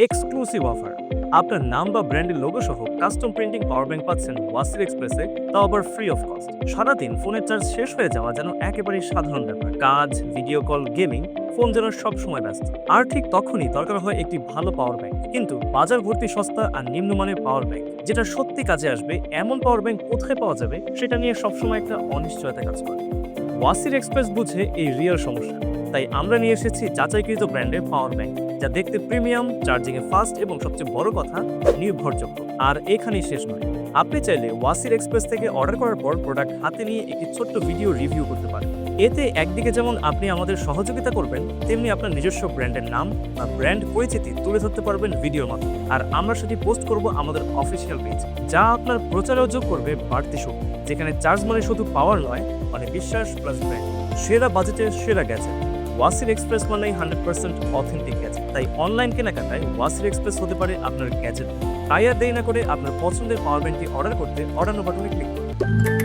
Exclusive offer. আপনার নাম বা ব্র্যান্ডের লোগো সহ কাস্টম প্রিন্টিং পাওয়ার ব্যাংক পাচ্ছেন ওয়াসির এক্সপ্রেসে, তাও আবার ফ্রি অফ কস্ট। সারাদিন ফোনের চার্জ শেষ হয়ে যাওয়া যেন একেবারেই সাধারণ ব্যাপার। কাজ, ভিডিও কল, গেমিং, ফোন যেন সবসময় ব্যস্ত। আর ঠিক তখনই দরকার হয় একটি ভালো পাওয়ার ব্যাংক। কিন্তু বাজার ভর্তি সস্তা আর নিম্নমানের পাওয়ার ব্যাংক যেটা সত্যি কাজে আসবে, এমন পাওয়ার ব্যাংক কোথায় পাওয়া যাবে সেটা নিয়ে সবসময় একটা অনিশ্চয়তা কাজ করে। ওয়াসির এক্সপ্রেস বুঝে এই রিয়েল সমস্যা। তাই আমরা নিয়ে এসেছি যাচাইকৃত ব্র্যান্ডের পাওয়ার ব্যাংক, যা দেখতে প্রিমিয়াম, চার্জিংয়ে ফাস্ট এবং সবচেয়ে বড় কথা নির্ভরযোগ্য। আর এখানেই শেষ নয়, আপনি চাইলে ওয়াসির এক্সপ্রেস থেকে অর্ডার করার পর প্রোডাক্ট হাতে নিয়ে একটি ছোট্ট ভিডিও রিভিউ করতে পারেন। এতে একদিকে যেমন আপনি আমাদের সহযোগিতা করবেন, তেমনি আপনার নিজস্ব ব্র্যান্ডের নাম বা ব্র্যান্ড পরিচিতি তুলে ধরতে পারবেন ভিডিওর মাধ্যমে। আর আমরা সেটি পোস্ট করব আমাদের অফিসিয়াল পেজ, যা আপনার প্রচারেও যোগ করবে বাড়তি শক্তি। যেখানে চার্জ মানে শুধু পাওয়ার নয়, মানে বিশ্বাস প্লাস ব্র্যান্ড। সেরা বাজেটের সেরা গ্যাজেট। ওয়াসির এক্সপ্রেস মানেই 100% অথেন্টিক গ্যাজেট। তাই অনলাইন কেনাকাটায় ওয়াসির এক্সপ্রেস হতে পারে আপনার গ্যাজেট। তাই আর দেরি না করে আপনার পছন্দের পাওয়ার ব্যাংকটি অর্ডার করতে অর্ডার বাটনে ক্লিক করুন।